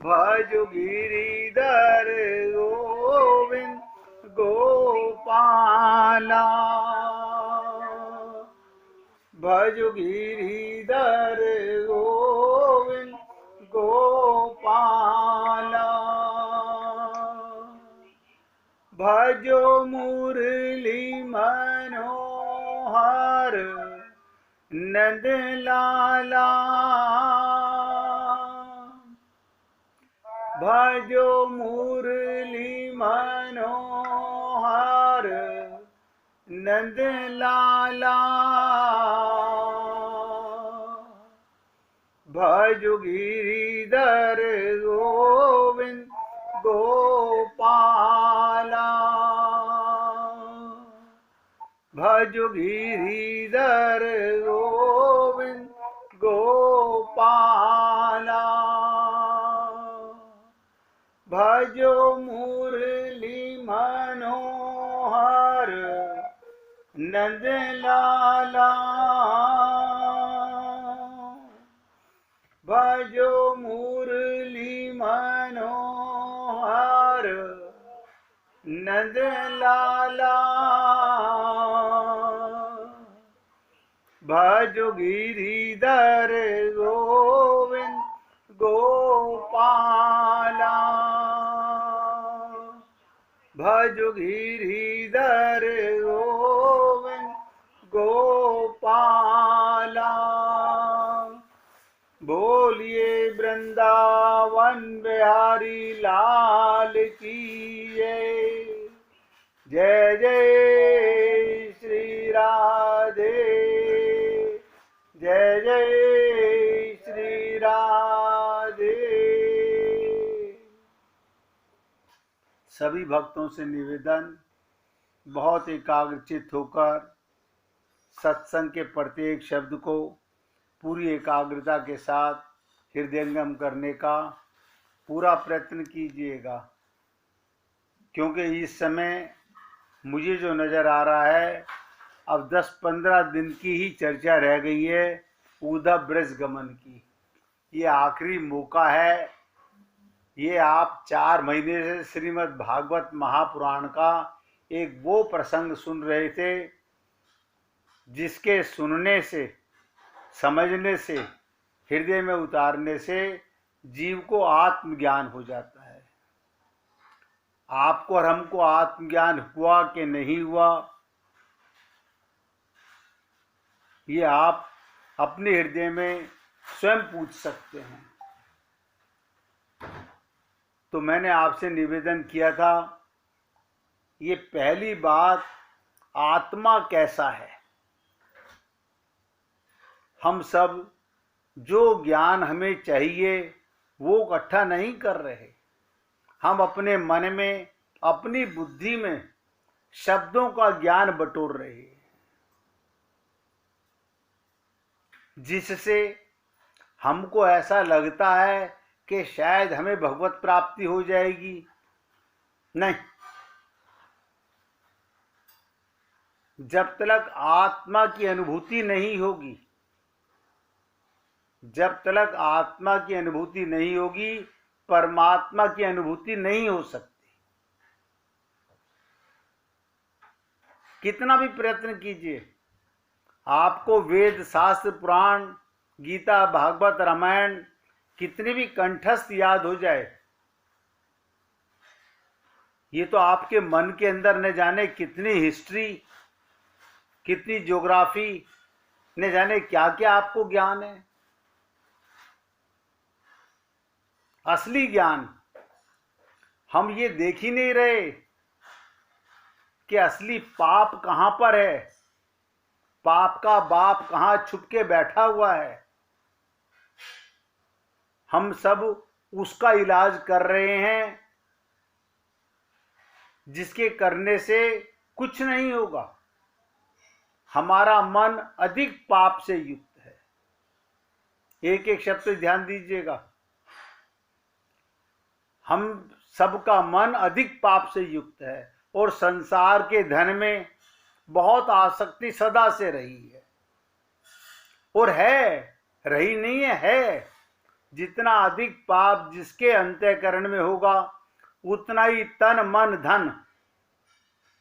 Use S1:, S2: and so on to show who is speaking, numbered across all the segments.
S1: भजो गिरिधर गोविंद गोपाला। भजो गिरिधर गोविंद गोपाला। भजो मुरली मनोहर नंद लाला। भजो मुरली मनोहर नंद लाला। भजो गिरिधर गोविंद गोपाला। भजो गिरिधर गोविंद गोपाला। भजो मुरली मनोहर नंद लाला। भजो मुरली मनोहर नंद लाला। भजो गिरिधर गोविंद गोपाला। भजो गिरिधर गोविंद गोपाला। बोलिए वृंदावन बिहारी लाल की जय जय श्री राधे। जय जय श्री राधे। सभी भक्तों से निवेदन, बहुत एकाग्रचित होकर सत्संग के प्रत्येक शब्द को पूरी एकाग्रता के साथ हृदयंगम करने का पूरा प्रयत्न कीजिएगा, क्योंकि इस समय मुझे जो नज़र आ रहा है अब 10-15 दिन की ही चर्चा रह गई है उद्धव ब्रज गमन की। ये आखिरी मौका है। ये आप 4 महीने से श्रीमद् भागवत महापुराण का एक वो प्रसंग सुन रहे थे जिसके सुनने से, समझने से, हृदय में उतारने से जीव को आत्मज्ञान हो जाता है। आपको और हमको आत्मज्ञान हुआ कि नहीं हुआ, ये आप अपने हृदय में स्वयं पूछ सकते हैं। तो मैंने आपसे निवेदन किया था, ये पहली बात, आत्मा कैसा है। हम सब जो ज्ञान हमें चाहिए वो इकट्ठा नहीं कर रहे। हम अपने मन में, अपनी बुद्धि में शब्दों का ज्ञान बटोर रहे हैं, जिससे हमको ऐसा लगता है कि शायद हमें भगवत प्राप्ति हो जाएगी। नहीं, जब तक आत्मा की अनुभूति नहीं होगी, जब तक आत्मा की अनुभूति नहीं होगी, परमात्मा की अनुभूति नहीं हो सकती। कितना भी प्रयत्न कीजिए, आपको वेद, शास्त्र, पुराण, गीता, भागवत, रामायण कितनी भी कंठस्थ याद हो जाए, ये तो आपके मन के अंदर न जाने कितनी हिस्ट्री, कितनी ज्योग्राफी, न जाने क्या क्या आपको ज्ञान है। असली ज्ञान हम ये देख ही नहीं रहे कि असली पाप कहाँ पर है, पाप का बाप कहाँ छुप के बैठा हुआ है। हम सब उसका इलाज कर रहे हैं, जिसके करने से कुछ नहीं होगा। हमारा मन अधिक पाप से युक्त है। एक एक शब्द पे ध्यान दीजिएगा। हम सबका मन अधिक पाप से युक्त है और संसार के धन में बहुत आसक्ति सदा से रही है, और है, रही नहीं है, है। जितना अधिक पाप जिसके अंतःकरण में होगा उतना ही तन मन धन,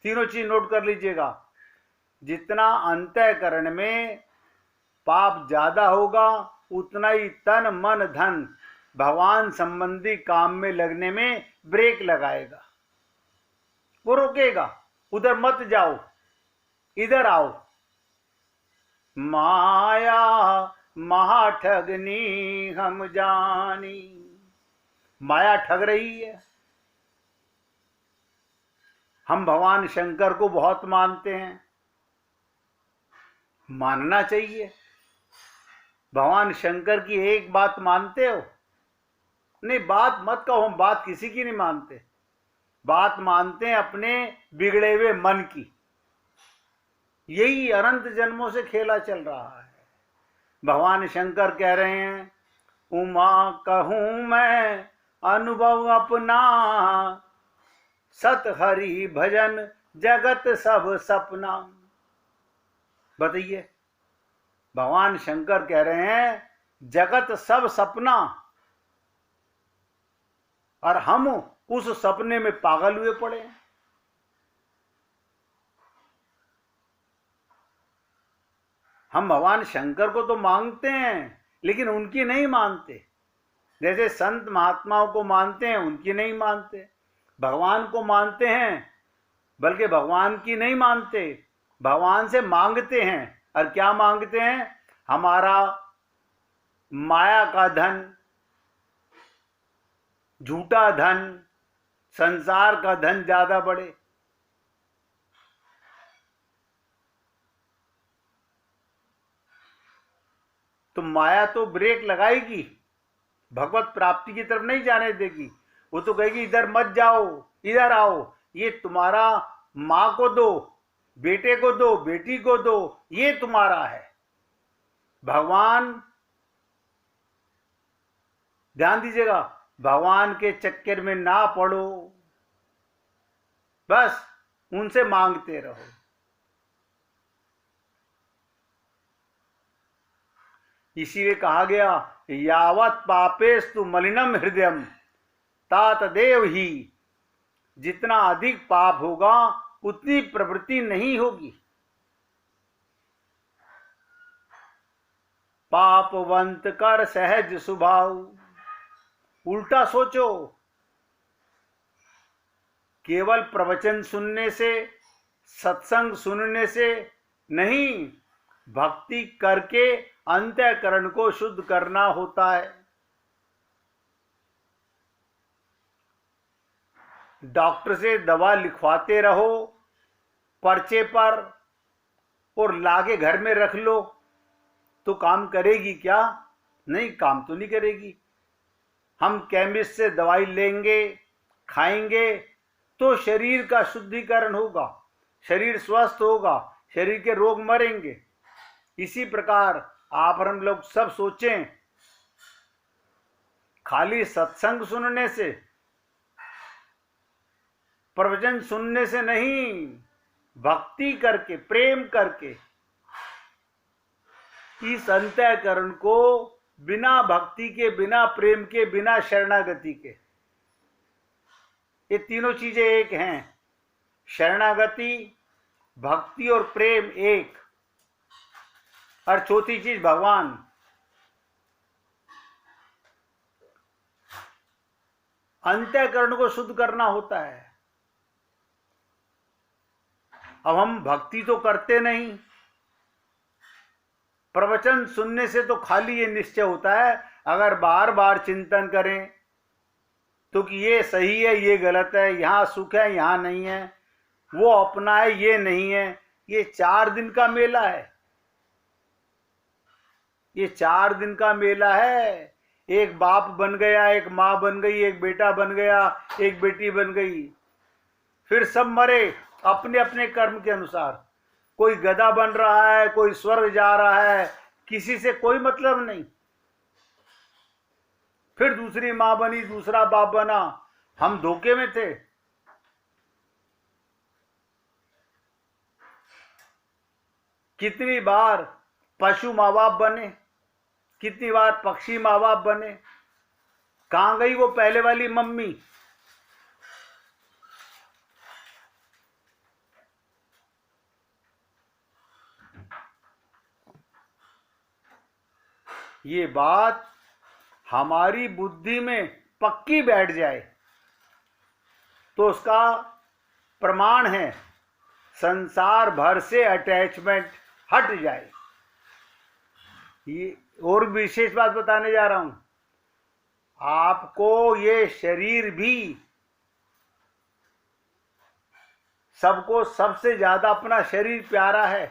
S1: तीनों चीज नोट कर लीजिएगा। जितना अंतःकरण में पाप ज्यादा होगा उतना ही तन मन धन भगवान संबंधी काम में लगने में ब्रेक लगाएगा, वो रोकेगा, उधर मत जाओ, इधर आओ। माया महाठगनी हम जानी, माया ठग रही है। हम भगवान शंकर को बहुत मानते हैं, मानना चाहिए। भगवान शंकर की एक बात मानते हो? नहीं, बात मत कहो, हम बात किसी की नहीं मानते, बात मानते हैं अपने बिगड़े हुए मन की। यही अनंत जन्मों से खेला चल रहा है। भगवान शंकर कह रहे हैं, उमा कहूं मैं अनुभव अपना, सत हरि भजन जगत सब सपना। बताइए, भगवान शंकर कह रहे हैं जगत सब सपना, और हम उस सपने में पागल हुए पड़े हैं। हम भगवान शंकर को तो मांगते हैं लेकिन उनकी नहीं मानते। जैसे संत महात्माओं को मानते हैं, उनकी नहीं मानते। भगवान को मानते हैं बल्कि भगवान की नहीं मानते, भगवान से मांगते हैं। और क्या मांगते हैं? हमारा माया का धन, झूठा धन, संसार का धन ज्यादा बढ़े। तो माया तो ब्रेक लगाएगी, भगवत प्राप्ति की तरफ नहीं जाने देगी। वो तो कहेगी इधर मत जाओ, इधर आओ, ये तुम्हारा माँ को दो, बेटे को दो, बेटी को दो, ये तुम्हारा है। भगवान, ध्यान दीजिएगा, भगवान के चक्कर में ना पड़ो, बस उनसे मांगते रहो। इसीलिए कहा गया, यावत पापेस्तु मलिनम हृदयम तात देव ही। जितना अधिक पाप होगा उतनी प्रवृत्ति नहीं होगी। पापवंत कर सहज स्वभाव। उल्टा सोचो, केवल प्रवचन सुनने से, सत्संग सुनने से नहीं, भक्ति करके अंतःकरण को शुद्ध करना होता है। डॉक्टर से दवा लिखवाते रहो पर्चे पर और लाके घर में रख लो तो काम करेगी क्या? नहीं, काम तो नहीं करेगी। हम केमिस्ट से दवाई लेंगे, खाएंगे तो शरीर का शुद्धिकरण होगा, शरीर स्वस्थ होगा, शरीर के रोग मरेंगे। इसी प्रकार आप और हम लोग सब सोचें, खाली सत्संग सुनने से, प्रवचन सुनने से नहीं, भक्ति करके, प्रेम करके, इस अंतःकरण को बिना भक्ति के, बिना प्रेम के, बिना शरणागति के, ये तीनों चीजें एक हैं। शरणागति, भक्ति और प्रेम एक, और चौथी चीज भगवान। अंतःकरण को शुद्ध करना होता है। अब हम भक्ति तो करते नहीं, प्रवचन सुनने से तो खाली ये निश्चय होता है, अगर बार बार चिंतन करें तो कि ये सही है, ये गलत है, यहां सुख है, यहां नहीं है, वो अपना है, ये नहीं है। ये 4 दिन का मेला है, ये 4 दिन का मेला है। एक बाप बन गया, एक माँ बन गई, एक बेटा बन गया, एक बेटी बन गई, फिर सब मरे अपने अपने कर्म के अनुसार। कोई गधा बन रहा है, कोई स्वर्ग जा रहा है, किसी से कोई मतलब नहीं। फिर दूसरी माँ बनी, दूसरा बाप बना, हम धोखे में थे। कितनी बार पशु माँ बाप बने, कितनी बार पक्षी माँ बाप बने, कहां गई वो पहले वाली मम्मी? ये बात हमारी बुद्धि में पक्की बैठ जाए तो उसका प्रमाण है संसार भर से अटैचमेंट हट जाए। ये और विशेष बात बताने जा रहा हूं, आपको ये शरीर भी, सबको सबसे ज्यादा अपना शरीर प्यारा है,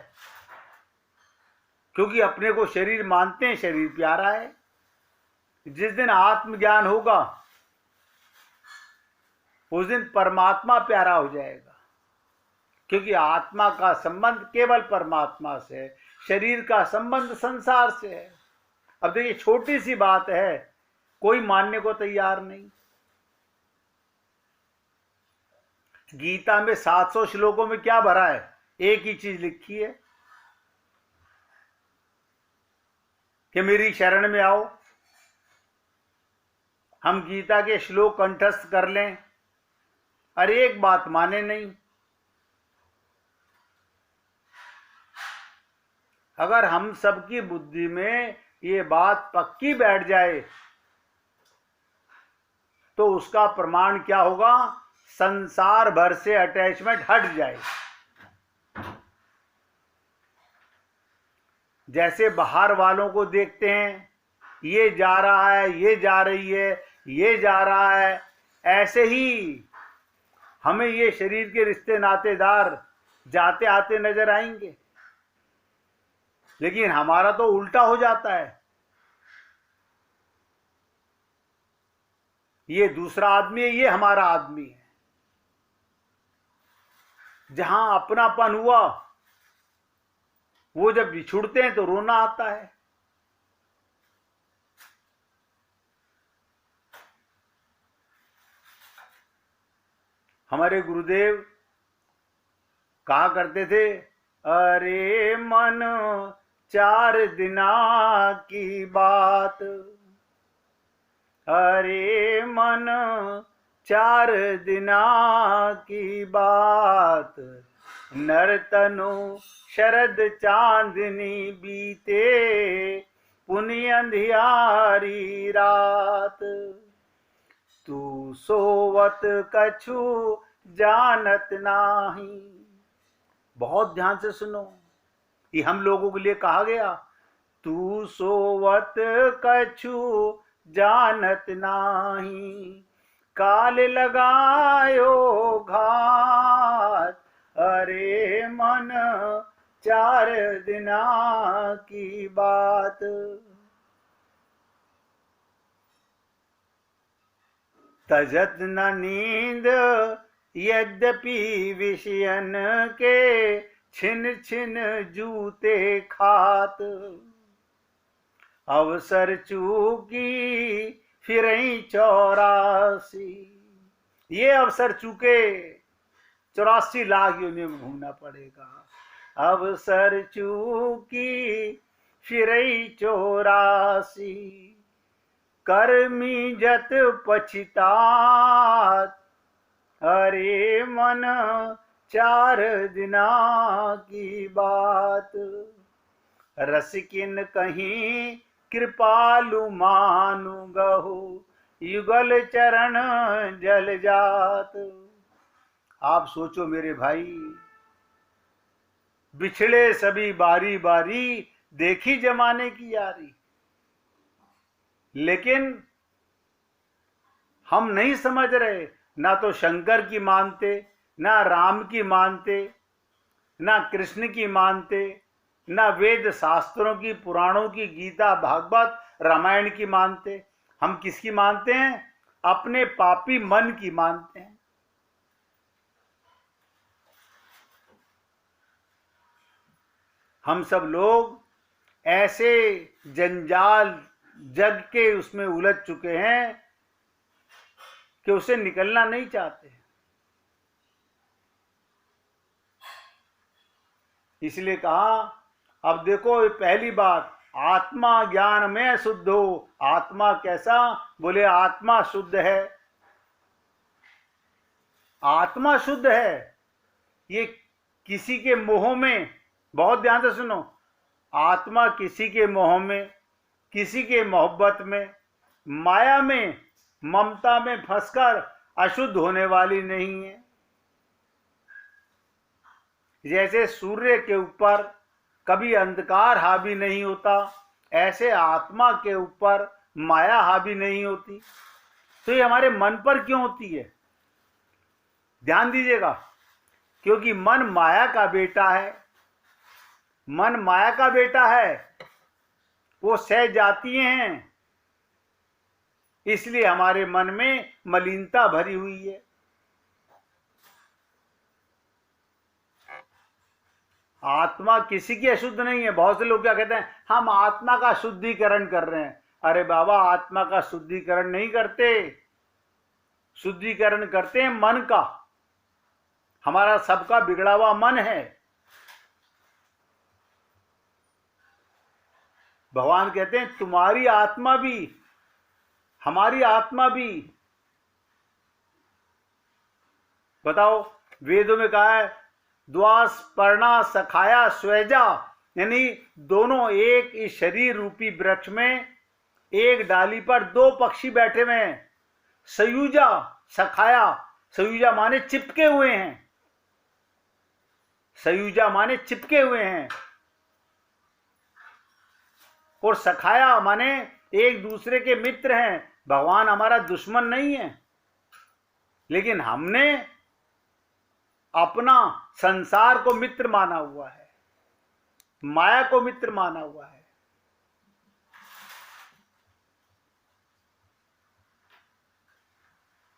S1: क्योंकि अपने को शरीर मानते हैं, शरीर प्यारा है। जिस दिन आत्मज्ञान होगा उस दिन परमात्मा प्यारा हो जाएगा, क्योंकि आत्मा का संबंध केवल परमात्मा से है, शरीर का संबंध संसार से है। अब देखिए, छोटी सी बात है, कोई मानने को तैयार नहीं। गीता में 700 श्लोकों में क्या भरा है? एक ही चीज लिखी है कि मेरी शरण में आओ। हम गीता के श्लोक कंठस्थ कर लें, अरे एक बात माने नहीं। अगर हम सबकी बुद्धि में ये बात पक्की बैठ जाए तो उसका प्रमाण क्या होगा? संसार भर से अटैचमेंट हट जाए। जैसे बाहर वालों को देखते हैं, ये जा रहा है, ये जा रही है, ये जा रहा है, ऐसे ही हमें ये शरीर के रिश्ते नातेदार जाते आते नजर आएंगे, लेकिन हमारा तो उल्टा हो जाता है। ये दूसरा आदमी है, ये हमारा आदमी है। जहां अपनापन हुआ, वो जब बिछुड़ते हैं तो रोना आता है। हमारे गुरुदेव कहा करते थे, अरे मन 4 दिना की बात, अरे मन 4 दिना की बात, नरतनु शरद चांदनी बीते, पुनि अंधियारी रात, तू सोवत कछु जानत नाही। बहुत ध्यान से सुनो, ये हम लोगों के लिए कहा गया। तू सोवत कछु जानत नाही, काल लगायो घात, अरे मन 4 दिना की बात। तजत न नींद यद्यपि विषयन के, छिन छिन जूते खात, अवसर चूकी फिरई 84। ये अवसर चूके 84 लाख योनियों में घूमना पड़ेगा। अवसर चूकी फिरई 84, कर्मी जत पछितात, अरे मन 4 दिना की बात, रसिकिन कहीं कृपालु मानु गहु, युगल चरण जल जात। आप सोचो मेरे भाई, बिछड़े सभी बारी बारी, देखी जमाने की यारी, लेकिन हम नहीं समझ रहे। ना तो शंकर की मानते, ना राम की मानते, ना कृष्ण की मानते, ना वेद शास्त्रों की, पुराणों की, गीता भागवत रामायण की मानते। हम किसकी मानते हैं? अपने पापी मन की मानते हैं। हम सब लोग ऐसे जंजाल जग के उसमें उलझ चुके हैं कि उसे निकलना नहीं चाहते। इसलिए कहा, अब देखो, पहली बात, आत्मा ज्ञान में शुद्ध हो। आत्मा कैसा? बोले आत्मा शुद्ध है। आत्मा शुद्ध है। ये किसी के मोह में, बहुत ध्यान से सुनो, आत्मा किसी के मोह में, किसी के मोहब्बत में, माया में, ममता में फंसकर अशुद्ध होने वाली नहीं है। जैसे सूर्य के ऊपर कभी अंधकार हावी नहीं होता, ऐसे आत्मा के ऊपर माया हावी नहीं होती। तो ये हमारे मन पर क्यों होती है? ध्यान दीजिएगा, क्योंकि मन माया का बेटा है। मन माया का बेटा है, वो सहजातीय हैं, इसलिए हमारे मन में मलिनता भरी हुई है। आत्मा किसी की अशुद्ध नहीं है। बहुत से लोग क्या कहते हैं, हम आत्मा का शुद्धिकरण कर रहे हैं। अरे बाबा, आत्मा का शुद्धिकरण नहीं करते, शुद्धिकरण करते हैं मन का। हमारा सबका बिगड़ा हुआ मन है। भगवान कहते हैं तुम्हारी आत्मा भी, हमारी आत्मा भी। बताओ, वेदों में कहा है द्वास पर्णा सखाया स्वेजा, यानी दोनों एक इस शरीर रूपी वृक्ष में एक डाली पर दो पक्षी बैठे हुए हैं। सयुजा, सखाया, सयुजा माने चिपके हुए हैं। सयुजा माने चिपके हुए हैं, और सखाया माने एक दूसरे के मित्र हैं। भगवान हमारा दुश्मन नहीं है, लेकिन हमने अपना संसार को मित्र माना हुआ है, माया को मित्र माना हुआ है।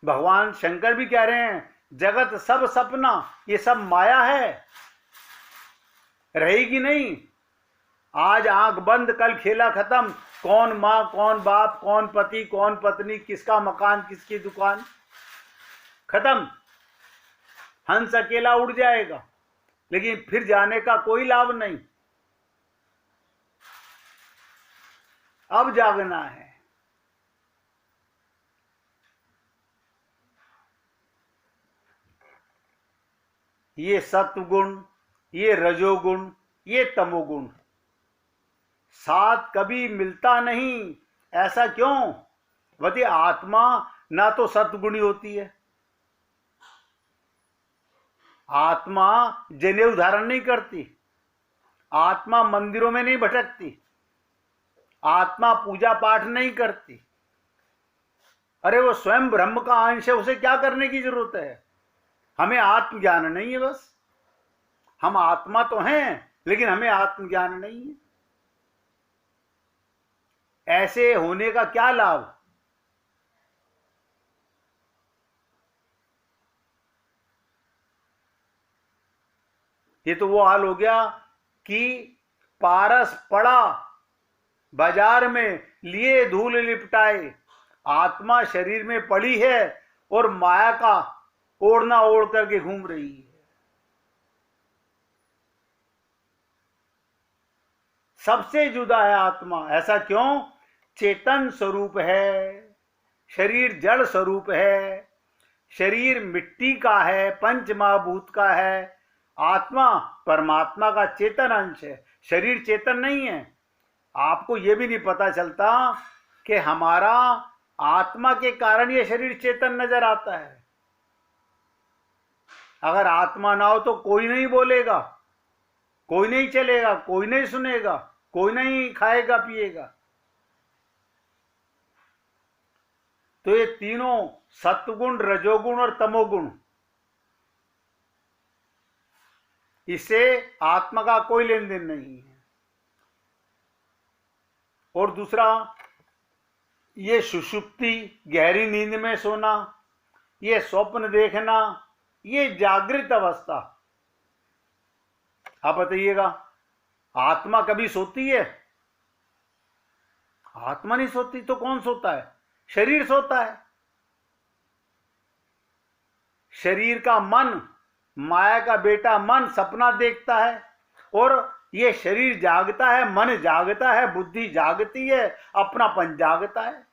S1: भगवान शंकर भी कह रहे हैं जगत सब सपना, ये सब माया है, रहेगी नहीं। आज आंख बंद, कल खेला खत्म। कौन माँ, कौन बाप, कौन पति, कौन पत्नी, किसका मकान, किसकी दुकान, खत्म। हंस अकेला उड़ जाएगा, लेकिन फिर जाने का कोई लाभ नहीं। अब जागना है। ये सत्वगुण, ये रजोगुण, ये तमोगुण, साथ कभी मिलता नहीं। ऐसा क्यों? वही आत्मा ना तो सत्गुणी होती है, आत्मा जनेऊ धारण नहीं करती, आत्मा मंदिरों में नहीं भटकती, आत्मा पूजा पाठ नहीं करती। अरे वो स्वयं ब्रह्म का अंश है, उसे क्या करने की जरूरत है? हमें आत्मज्ञान नहीं है। बस हम आत्मा तो हैं, लेकिन हमें आत्मज्ञान नहीं है। ऐसे होने का क्या लाभ? ये तो वो हाल हो गया कि पारस पड़ा बाजार में, लिए धूल लिपटाए। आत्मा शरीर में पड़ी है और माया का ओढ़ना ओढ़ करके घूम रही है। सबसे जुदा है आत्मा। ऐसा क्यों? चेतन स्वरूप है, शरीर जड़ स्वरूप है, शरीर मिट्टी का है, पंच महाभूत का है। आत्मा परमात्मा का चेतन अंश है, शरीर चेतन नहीं है। आपको यह भी नहीं पता चलता कि हमारा आत्मा के कारण यह शरीर चेतन नजर आता है। अगर आत्मा ना हो तो कोई नहीं बोलेगा, कोई नहीं चलेगा, कोई नहीं सुनेगा, कोई नहीं खाएगा पिएगा। तो ये तीनों सत्वगुण, रजोगुण और तमोगुण, इससे आत्मा का कोई लेन देन नहीं है। और दूसरा, ये सुषुप्ति, गहरी नींद में सोना, ये स्वप्न देखना, ये जागृत अवस्था। आप बताइएगा, आत्मा कभी सोती है? आत्मा नहीं सोती तो कौन सोता है? शरीर सोता है। शरीर का मन, माया का बेटा मन सपना देखता है, और ये शरीर जागता है, मन जागता है, बुद्धि जागती है, अपनापन जागता है।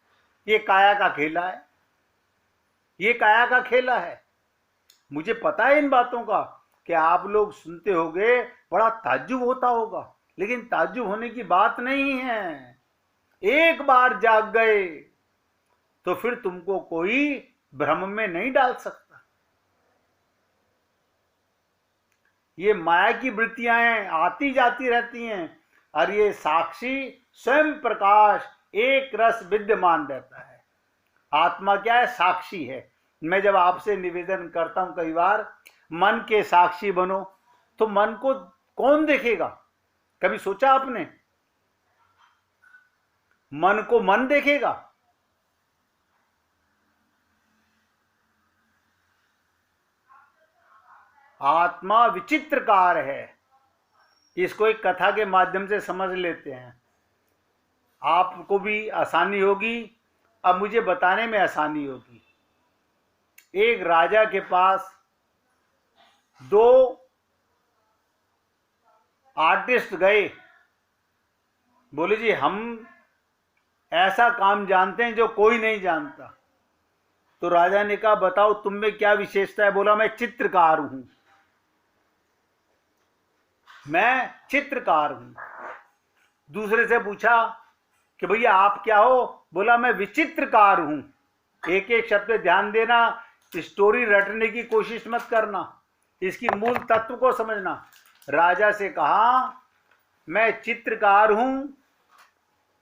S1: ये काया का खेला है, ये काया का खेला है। मुझे पता है इन बातों का कि आप लोग सुनते होगे, बड़ा ताज्जुब होता होगा, लेकिन ताज्जुब होने की बात नहीं है। एक बार जाग गए तो फिर तुमको कोई भ्रम में नहीं डाल सकता। ये माया की वृत्तियां आती जाती रहती हैं, और ये साक्षी स्वयं प्रकाश एक रस विद्यमान रहता है। आत्मा क्या है? साक्षी है। मैं जब आपसे निवेदन करता हूं कई बार, मन के साक्षी बनो, तो मन को कौन देखेगा? कभी सोचा आपने? मन को मन देखेगा? आत्मा विचित्रकार है। इसको एक कथा के माध्यम से समझ लेते हैं, आपको भी आसानी होगी, अब मुझे बताने में आसानी होगी। एक राजा के पास 2 आर्टिस्ट गए, बोले जी हम ऐसा काम जानते हैं जो कोई नहीं जानता। तो राजा ने कहा बताओ तुम में क्या विशेषता है? बोला मैं चित्रकार हूं, मैं चित्रकार हूं। दूसरे से पूछा कि भैया आप क्या हो? बोला मैं विचित्रकार हूं। एक एक शब्द पे ध्यान देना, स्टोरी रटने की कोशिश मत करना, इसकी मूल तत्व को समझना। राजा से कहा मैं चित्रकार हूं,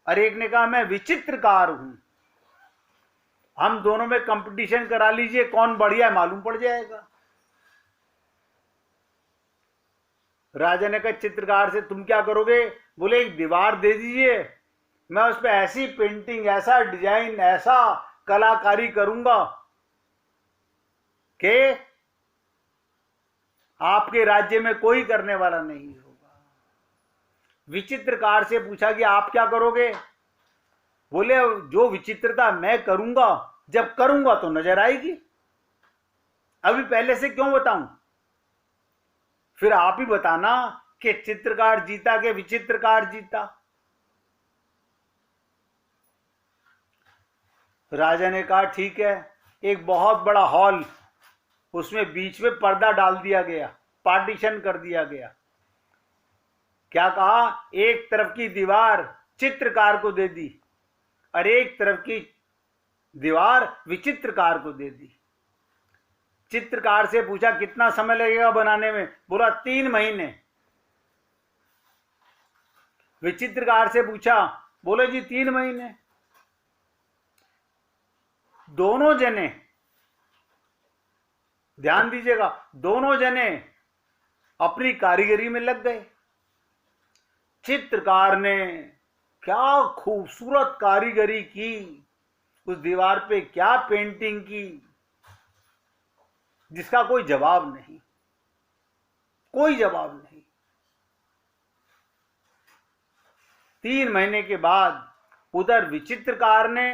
S1: और एक ने कहा मैं विचित्रकार हूं। हम दोनों में कंपटीशन करा लीजिए, कौन बढ़िया है मालूम पड़ जाएगा। राजा ने कहा चित्रकार से तुम क्या करोगे? बोले एक दीवार दे दीजिए, मैं उस पर ऐसी पेंटिंग, ऐसा डिजाइन, ऐसा कलाकारी करूंगा कि आपके राज्य में कोई करने वाला नहीं होगा। विचित्रकार से पूछा कि आप क्या करोगे? बोले जो विचित्रता मैं करूंगा, जब करूंगा तो नजर आएगी, अभी पहले से क्यों बताऊं? फिर आप ही बताना कि चित्रकार जीता कि विचित्रकार जीता। राजा ने कहा ठीक है। एक बहुत बड़ा हॉल, उसमें बीच में पर्दा डाल दिया गया, पार्टीशन कर दिया गया। क्या कहा? एक तरफ की दीवार चित्रकार को दे दी, और एक तरफ की दीवार विचित्रकार को दे दी। चित्रकार से पूछा कितना समय लगेगा बनाने में? बोला 3 महीने। विचित्रकार से पूछा, बोले जी 3 महीने। दोनों जने, ध्यान दीजिएगा, दोनों जने अपनी कारीगरी में लग गए। चित्रकार ने क्या खूबसूरत कारीगरी की, उस दीवार पे क्या पेंटिंग की, जिसका कोई जवाब नहीं, कोई जवाब नहीं। 3 महीने के बाद उधर विचित्रकार ने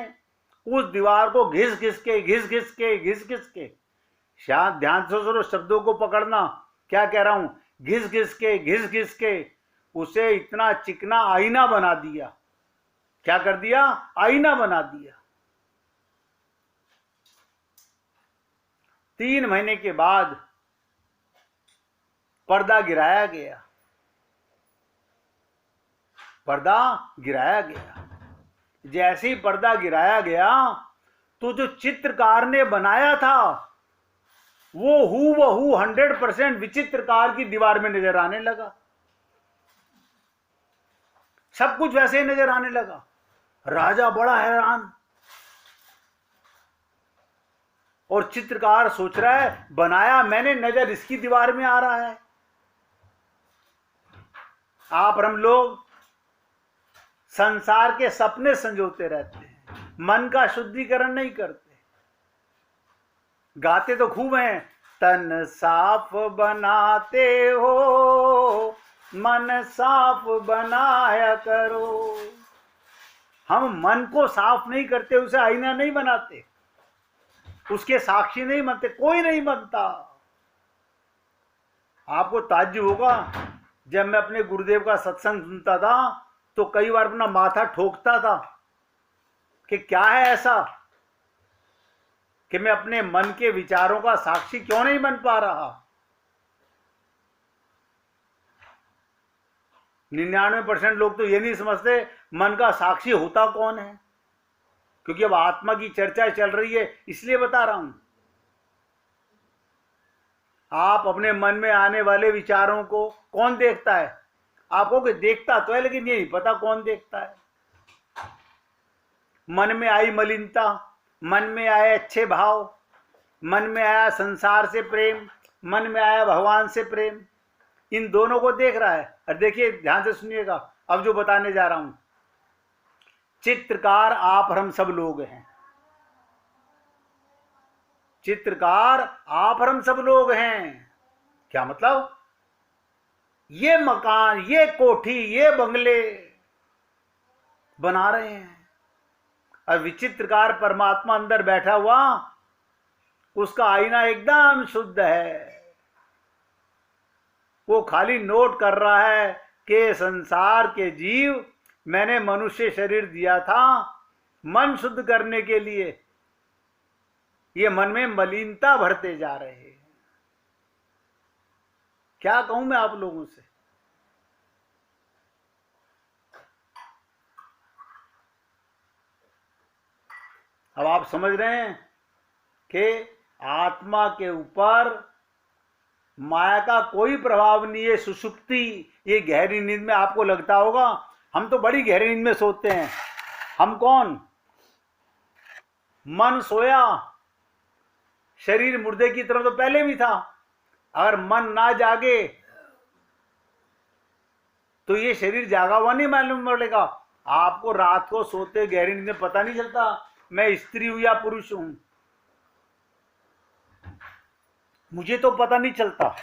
S1: उस दीवार को घिस घिस के, शायद ध्यान से सुनो, शब्दों को पकड़ना, क्या कह रहा हूं, घिस घिस के उसे इतना चिकना आईना बना दिया। क्या कर दिया? आईना बना दिया। 3 महीने के बाद पर्दा गिराया गया, पर्दा गिराया गया। जैसे ही पर्दा गिराया गया तो जो चित्रकार ने बनाया था वो हूबहू 100% विचित्रकार की दीवार में नजर आने लगा। सब कुछ वैसे ही नजर आने लगा। राजा बड़ा हैरान, और चित्रकार सोच रहा है बनाया मैंने, नजर इसकी दीवार में आ रहा है। आप और हम लोग संसार के सपने संजोते रहते हैं, मन का शुद्धिकरण नहीं करते। गाते तो खूब हैं, तन साफ बनाते हो मन साफ बनाया करो। हम मन को साफ नहीं करते, उसे आईना नहीं बनाते, उसके साक्षी नहीं बनते, कोई नहीं बनता। आपको ताज्जुब होगा, जब मैं अपने गुरुदेव का सत्संग सुनता था तो कई बार अपना माथा ठोकता था कि क्या है ऐसा कि मैं अपने मन के विचारों का साक्षी क्यों नहीं बन पा रहा। 99% लोग तो ये नहीं समझते मन का साक्षी होता कौन है, क्योंकि अब आत्मा की चर्चा चल रही है इसलिए बता रहा हूं। आप अपने मन में आने वाले विचारों को कौन देखता है? आपको कि देखता तो है लेकिन ये नहीं पता कौन देखता है। मन में आई मलिनता, मन में आए अच्छे भाव, मन में आया संसार से प्रेम, मन में आया भगवान से प्रेम, इन दोनों को देख रहा है। और देखिए ध्यान से सुनिएगा अब जो बताने जा रहा हूं। चित्रकार आप और हम सब लोग हैं। चित्रकार आप और हम सब लोग हैं। क्या मतलब? ये मकान, ये कोठी, ये बंगले बना रहे हैं और विचित्रकार परमात्मा अंदर बैठा हुआ, उसका आईना एकदम शुद्ध है। वो खाली नोट कर रहा है कि संसार के जीव, मैंने मनुष्य शरीर दिया था मन शुद्ध करने के लिए, ये मन में मलिनता भरते जा रहे हैं। क्या कहूं मैं आप लोगों से? अब आप समझ रहे हैं कि आत्मा के ऊपर माया का कोई प्रभाव नहीं है। सुषुप्ति, ये गहरी नींद में आपको लगता होगा हम तो बड़ी गहरी नींद में सोते हैं। हम कौन? मन सोया, शरीर मुर्दे की तरफ तो पहले भी था। अगर मन ना जागे तो ये शरीर जागा हुआ नहीं मालूम पड़ेगा आपको। रात को सोते गहरी नींद में पता नहीं चलता मैं स्त्री हूं या पुरुष हूं, मुझे तो पता नहीं चलता।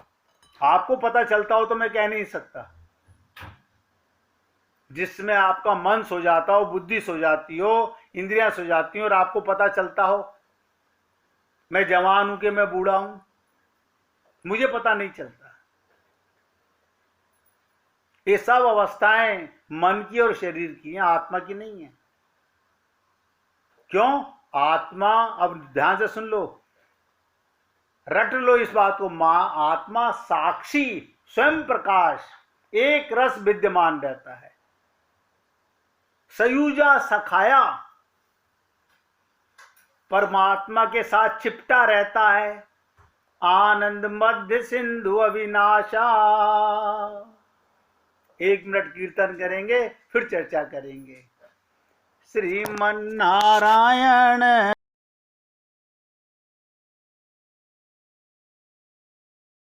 S1: आपको पता चलता हो तो मैं कह नहीं सकता। जिसमें आपका मन सो जाता हो, बुद्धि सो जाती हो, इंद्रियां सो जाती हो और आपको पता चलता हो मैं जवान हूं कि मैं बूढ़ा हूं, मुझे पता नहीं चलता। ये सब अवस्थाएं मन की और शरीर की हैं, आत्मा की नहीं है। क्यों? आत्मा, अब ध्यान से सुन लो, रट लो इस बात को, आत्मा साक्षी, स्वयं प्रकाश, एक रस विद्यमान रहता है। सयुजा सखाया, परमात्मा के साथ चिपटा रहता है। आनंद मध्य सिंधु अविनाशा। 1 मिनट कीर्तन करेंगे फिर चर्चा करेंगे। श्रीमन्नारायण